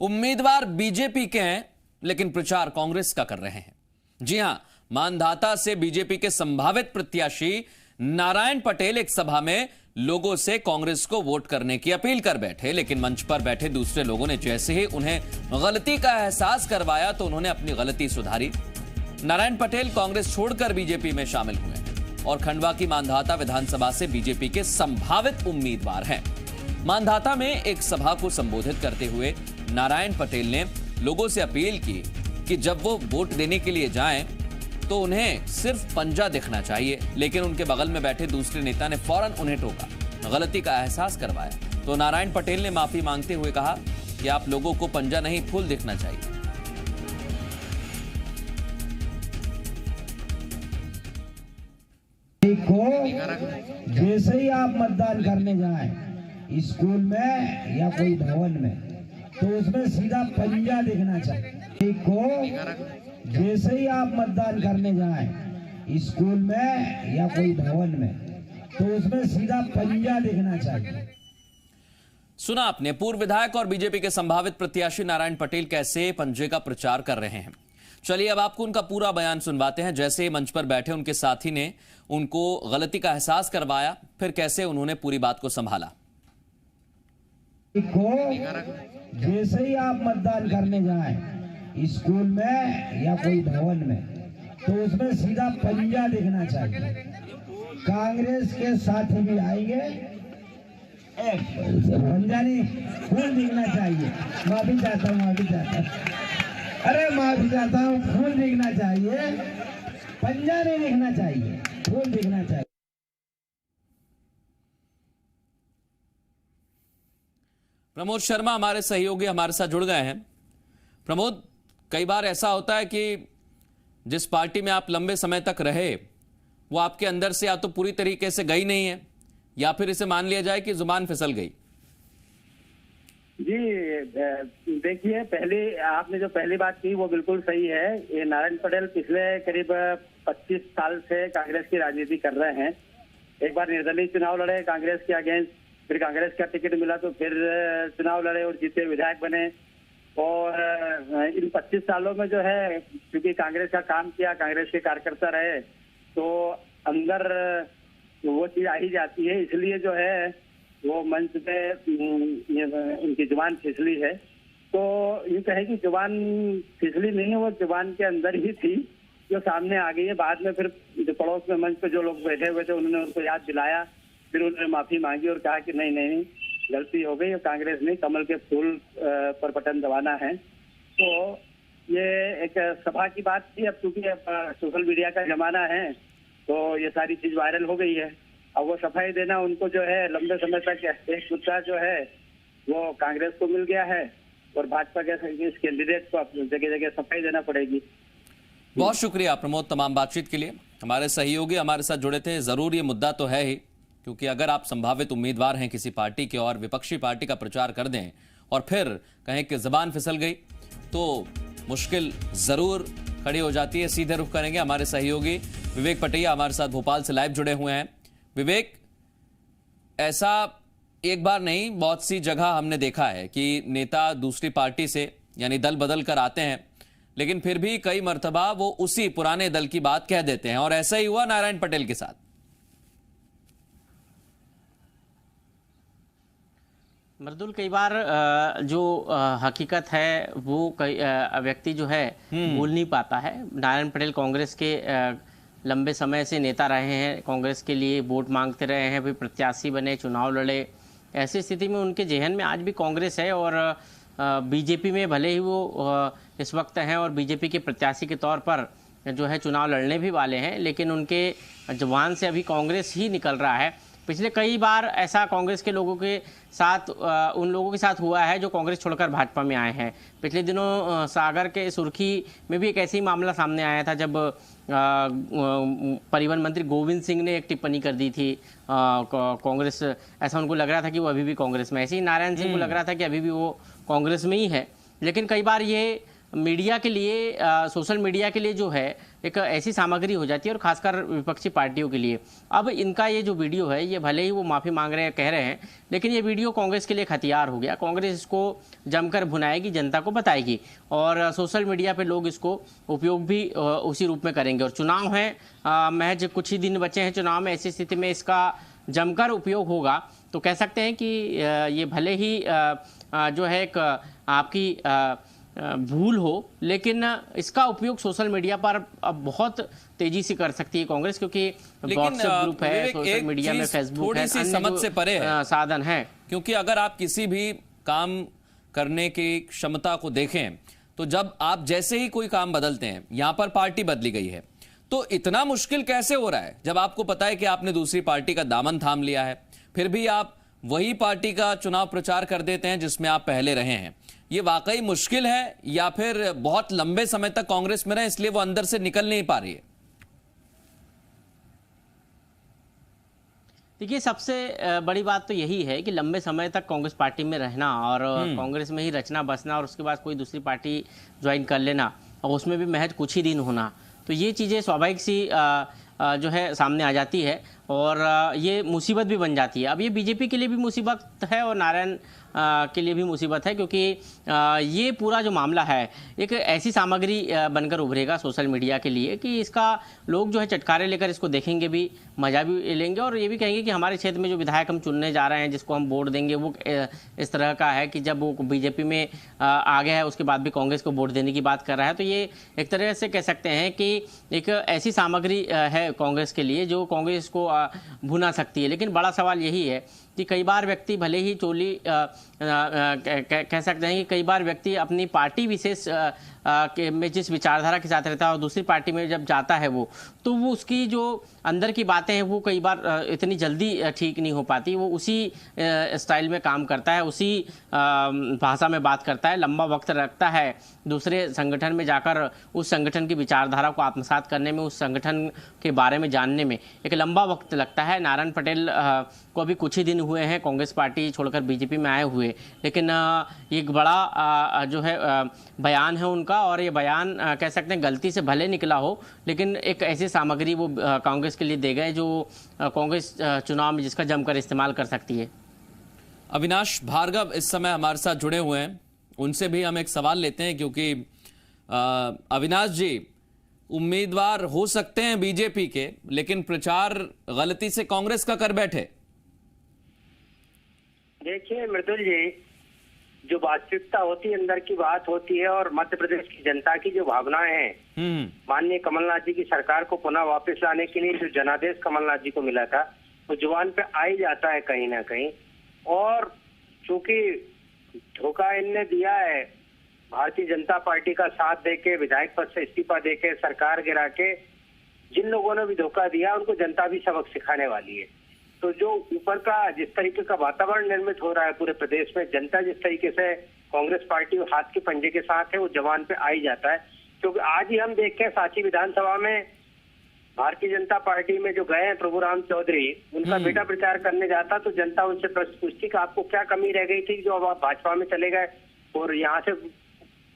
उम्मीदवार बीजेपी के हैं लेकिन प्रचार कांग्रेस का कर रहे हैं। जी हां, मांधाता से बीजेपी के संभावित प्रत्याशी नारायण पटेल एक सभा में लोगों से कांग्रेस को वोट करने की अपील कर बैठे, लेकिन मंच पर बैठे दूसरे लोगों ने जैसे ही उन्हें गलती का एहसास करवाया तो उन्होंने अपनी गलती सुधारी। नारायण पटेल कांग्रेस छोड़कर बीजेपी में शामिल हुए और खंडवा की मांधाता विधानसभा से बीजेपी के संभावित उम्मीदवार हैं। मांधाता में एक सभा को संबोधित करते हुए नारायण पटेल ने लोगों से अपील की कि जब वो वोट देने के लिए जाएं तो उन्हें सिर्फ पंजा दिखना चाहिए, लेकिन उनके बगल में बैठे दूसरे नेता ने फौरन उन्हें टोका, गलती का एहसास करवाया। तो नारायण पटेल ने माफी मांगते हुए कहा कि आप लोगों को पंजा नहीं फूल दिखना चाहिए। देखो, जैसे ही आप मतदान करने जाएं स्कूल में या कोई भवन में, तो उसमें सीधा पंजा दिखना चाहिए। देखो, जैसे ही आप मतदान करने जाएं स्कूल में या कोई भवन में, तो उसमें सीधा पंजा दिखना चाहिए। सुना आपने, पूर्व विधायक और बीजेपी के संभावित प्रत्याशी नारायण पटेल कैसे पंजे का प्रचार कर रहे हैं। चलिए अब आपको उनका पूरा बयान सुनवाते हैं। जैसे ही मंच पर बैठे उनके साथी ने उनको गलती का एहसास करवाया, फिर कैसे उन्होंने पूरी बात को संभाला। देखो, जैसे ही आप मतदान करने जाएं स्कूल में या कोई भवन में, तो उसमें सीधा पंजा दिखना चाहिए। कांग्रेस के साथी भी आएंगे, पंजा नहीं फूल दिखना चाहिए। माफी चाहता हूँ, अरे माफी चाहता हूँ, फूल दिखना चाहिए, पंजा नहीं दिखना चाहिए, फूल दिखना चाहिए। प्रमोद शर्मा हमारे सहयोगी हमारे साथ जुड़ गए हैं। प्रमोद, कई बार ऐसा होता है कि जिस पार्टी में आप लंबे समय तक रहे वो आपके अंदर से या तो पूरी तरीके से गई नहीं है या फिर इसे मान लिया जाए कि जुबान फिसल गई। जी देखिए, पहले आपने जो पहली बात की वो बिल्कुल सही है। ये नारायण पटेल पिछले करीब 25 साल से कांग्रेस की राजनीति कर रहे हैं। एक बार निर्दलीय चुनाव लड़े कांग्रेस के अगेंस्ट, फिर कांग्रेस का टिकट मिला तो फिर चुनाव लड़े और जीते, विधायक बने। और इन 25 सालों में जो है, क्योंकि कांग्रेस का काम किया, कांग्रेस के कार्यकर्ता रहे, तो अंदर वो चीज आ ही जाती है। इसलिए जो है वो मंच पे उनकी जुबान फिसली है। तो यूँ कहे कि जुबान फिसली नहीं है, वो जुबान के अंदर ही थी जो सामने आ गई है। बाद में फिर जो पड़ोस में मंच पे जो लोग बैठे हुए थे उन्होंने उनको याद दिलाया, फिर उन्होंने माफी मांगी और कहा कि नहीं नहीं गलती हो गई, कांग्रेस ने कमल के फूल पर बटन दबाना है। तो ये एक सभा की बात थी। अब चूंकि सोशल मीडिया का जमाना है तो ये सारी चीज वायरल हो गई है। अब वो सफाई देना उनको जो है लंबे समय तक एक मुद्दा जो है वो कांग्रेस को मिल गया है और भाजपा के इस कैंडिडेट को अपनी जगह जगह सफाई देना पड़ेगी। बहुत शुक्रिया प्रमोद तमाम बातचीत के लिए। हमारे सहयोगी हमारे साथ जुड़े थे। जरूर ये मुद्दा तो है ही, क्योंकि अगर आप संभावित उम्मीदवार हैं किसी पार्टी के और विपक्षी पार्टी का प्रचार कर दें और फिर कहें कि जुबान फिसल गई तो मुश्किल जरूर खड़ी हो जाती है। सीधे रुख करेंगे हमारे सहयोगी विवेक पटिया हमारे साथ भोपाल से लाइव जुड़े हुए हैं। विवेक, ऐसा एक बार नहीं बहुत सी जगह हमने देखा है कि नेता दूसरी पार्टी से यानी दल बदल कर आते हैं, लेकिन फिर भी कई मर्तबा वो उसी पुराने दल की बात कह देते हैं, और ऐसा ही हुआ नारायण पटेल के साथ। मर्दुल, कई बार जो हकीकत है वो कई व्यक्ति जो है भूल नहीं पाता है। नारायण पटेल कांग्रेस के लंबे समय से नेता रहे हैं, कांग्रेस के लिए वोट मांगते रहे हैं, फिर प्रत्याशी बने, चुनाव लड़े। ऐसी स्थिति में उनके जहन में आज भी कांग्रेस है और बीजेपी में भले ही वो इस वक्त हैं और बीजेपी के प्रत्याशी के तौर पर जो है चुनाव लड़ने भी वाले हैं, लेकिन उनके जुबान से अभी कांग्रेस ही निकल रहा है। पिछले कई बार ऐसा कांग्रेस के लोगों के साथ उन लोगों के साथ हुआ है जो कांग्रेस छोड़कर भाजपा में आए हैं। पिछले दिनों सागर के सुर्खी में भी एक ऐसे ही मामला सामने आया था जब परिवहन मंत्री गोविंद सिंह ने एक टिप्पणी कर दी थी कांग्रेस, ऐसा उनको लग रहा था कि वो अभी भी कांग्रेस में। ऐसे ही नारायण सिंह को लग रहा था कि अभी भी वो कांग्रेस में ही है। लेकिन कई बार ये मीडिया के लिए सोशल मीडिया के लिए जो है एक ऐसी सामग्री हो जाती है, और खासकर विपक्षी पार्टियों के लिए। अब इनका ये जो वीडियो है, ये भले ही वो माफ़ी मांग रहे हैं, कह रहे हैं, लेकिन ये वीडियो कांग्रेस के लिए एक हथियार हो गया। कांग्रेस इसको जमकर भुनाएगी, जनता को बताएगी, और सोशल मीडिया पे लोग इसको उपयोग भी उसी रूप में करेंगे। और चुनाव है, महज कुछ ही दिन बचे हैं चुनाव में, ऐसी स्थिति में इसका जमकर उपयोग होगा। तो कह सकते हैं कि ये भले ही जो है एक आपकी भूल हो, लेकिन इसका उपयोग सोशल मीडिया पर अब बहुत तेजी से कर सकती है कांग्रेस, क्योंकि व्हाट्सएप ग्रुप है, सोशल मीडिया में फेसबुक है, थोड़ी सी समझ से परे है साधन है। क्योंकि अगर आप किसी भी काम करने की क्षमता को देखें, तो जब आप जैसे ही कोई काम बदलते हैं, यहां पर पार्टी बदली गई है, तो इतना मुश्किल कैसे हो रहा है जब आपको पता है कि आपने दूसरी पार्टी का दामन थाम लिया है, फिर भी आप वही पार्टी का चुनाव प्रचार कर देते हैं जिसमें आप पहले रहे हैं। ये वाकई मुश्किल है, या फिर बहुत लंबे समय तक कांग्रेस में रहे इसलिए वो अंदर से निकल नहीं पा रही है? देखिए, सबसे बड़ी बात तो यही है कि लंबे समय तक कांग्रेस पार्टी में रहना, और कांग्रेस में ही रचना बसना, और उसके बाद कोई दूसरी पार्टी ज्वाइन कर लेना, और उसमें भी महज कुछ ही दिन होना, तो ये चीज़ें स्वाभाविक सी जो है सामने आ जाती है, और ये मुसीबत भी बन जाती है। अब ये बीजेपी के लिए भी मुसीबत है, और नारायण के लिए भी मुसीबत है, क्योंकि ये पूरा जो मामला है एक ऐसी सामग्री बनकर उभरेगा सोशल मीडिया के लिए कि इसका लोग जो है चटकारे लेकर इसको देखेंगे भी, मजा भी लेंगे, और ये भी कहेंगे कि हमारे क्षेत्र में जो विधायक हम चुनने जा रहे हैं, जिसको हम वोट देंगे, वो इस तरह का है कि जब वो बीजेपी में आ गया है उसके बाद भी कांग्रेस को वोट देने की बात कर रहा है। तो ये एक तरह से कह सकते हैं कि एक ऐसी सामग्री है कांग्रेस के लिए जो कांग्रेस को भुना सकती है। लेकिन बड़ा सवाल यही है कि कई बार व्यक्ति भले ही चोली कह सकते हैं कि कई बार व्यक्ति अपनी पार्टी विशेष में जिस विचारधारा के साथ रहता है, और दूसरी पार्टी में जब जाता है वो, तो वो उसकी जो अंदर की बातें हैं वो कई बार इतनी जल्दी ठीक नहीं हो पाती। वो उसी स्टाइल में काम करता है, उसी भाषा में बात करता है, लंबा वक्त रखता है दूसरे संगठन में जाकर उस संगठन की विचारधारा को आत्मसात करने में, उस संगठन के बारे में जानने में एक लंबा वक्त लगता है। नारायण पटेल को अभी कुछ ही दिन हुए हैं कांग्रेस पार्टी छोड़कर बीजेपी में आए हुए, लेकिन ये एक बड़ा जो है बयान है उनका, और ये बयान कह सकते हैं गलती से भले निकला हो, लेकिन एक ऐसी सामग्री वो कांग्रेस के लिए दे गए जो कांग्रेस चुनाव में जिसका जमकर इस्तेमाल कर सकती है। अविनाश भार्गव इस समय हमारे साथ जुड़े हुए हैं, उनसे भी हम एक सवाल लेते हैं, क्योंकि अविनाश जी उम्मीदवार हो सकते हैं बीजेपी के, लेकिन प्रचार गलती से कांग्रेस का कर बैठे। देखिए मृदुल जी, जो वास्तविकता होती है, अंदर की बात होती है, और मध्य प्रदेश की जनता की जो भावनाएं हैं, माननीय कमलनाथ जी की सरकार को पुनः वापस लाने के लिए जो जनादेश कमलनाथ जी को मिला था, वो जुबान पे आ ही जाता है कहीं ना कहीं। और चूंकि धोखा इनने दिया है, भारतीय जनता पार्टी का साथ देके, विधायक पद से इस्तीफा देके, सरकार गिरा के, जिन लोगों ने भी धोखा दिया उनको जनता भी सबक सिखाने वाली है। तो जो ऊपर का जिस तरीके का वातावरण निर्मित हो रहा है पूरे प्रदेश में, जनता जिस तरीके से कांग्रेस पार्टी हाथ के पंजे के साथ है, वो जवान पे आ ही जाता है। क्योंकि आज ही हम देखते हैं सांची विधानसभा में भारतीय जनता पार्टी में जो गए हैं प्रभु राम चौधरी, उनका बेटा प्रचार करने जाता तो जनता उनसे प्रश्न पूछती कि आपको क्या कमी रह गई थी जो अब आप भाजपा में चले गए, और यहाँ से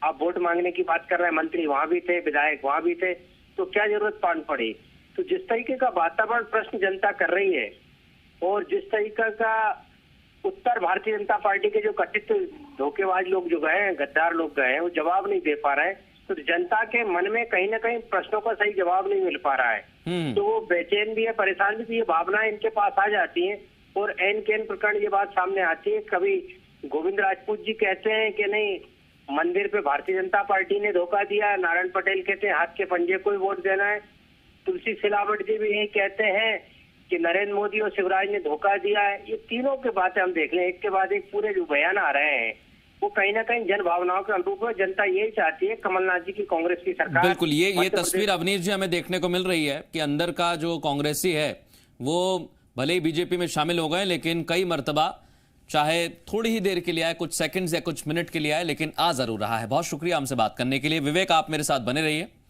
आप वोट मांगने की बात कर रहे हैं, मंत्री वहां भी थे, विधायक वहां भी थे, तो क्या जरूरत पान पड़ी। तो जिस तरीके का वातावरण प्रश्न जनता कर रही है, और जिस तरीके का उत्तर भारतीय जनता पार्टी के जो कथित धोखेबाज लोग जो गए हैं, गद्दार लोग गए हैं, वो जवाब नहीं दे पा रहे हैं, तो जनता के मन में कहीं ना कहीं प्रश्नों का सही जवाब नहीं मिल पा रहा है। तो वो बेचैन भी है, परेशान भी, ये भावनाएं इनके पास आ जाती हैं, और एन केन प्रकरण ये बात सामने आती है। कभी गोविंद राजपूत जी कहते हैं कि नहीं, मंदिर पे भारतीय जनता पार्टी ने धोखा दिया, नारायण पटेल कहते हैं हाथ के पंजे को ही वोट देना है, तुलसी सिलावट जी भी यही कहते हैं कि नरेंद्र मोदी और शिवराज ने धोखा दिया है। ये तीनों के बातें हम देख लें, एक के बाद एक पूरे जो बयान आ रहे हैं, वो कहीं ना कहीं जन भावनाओं के अनुरूप है। जनता यही चाहती है कमलनाथ जी की कांग्रेस की सरकार। बिल्कुल, ये तस्वीर अवनीश जी हमें देखने को मिल रही है कि अंदर का जो कांग्रेसी है वो भले ही बीजेपी में शामिल हो गए, लेकिन कई मर्तबा, चाहे थोड़ी ही देर के लिए आए, कुछ सेकंड्स या कुछ मिनट के लिए आए, लेकिन आ जरूर रहा है। बहुत शुक्रिया हमसे बात करने के लिए। विवेक, आप मेरे साथ बने रहिए।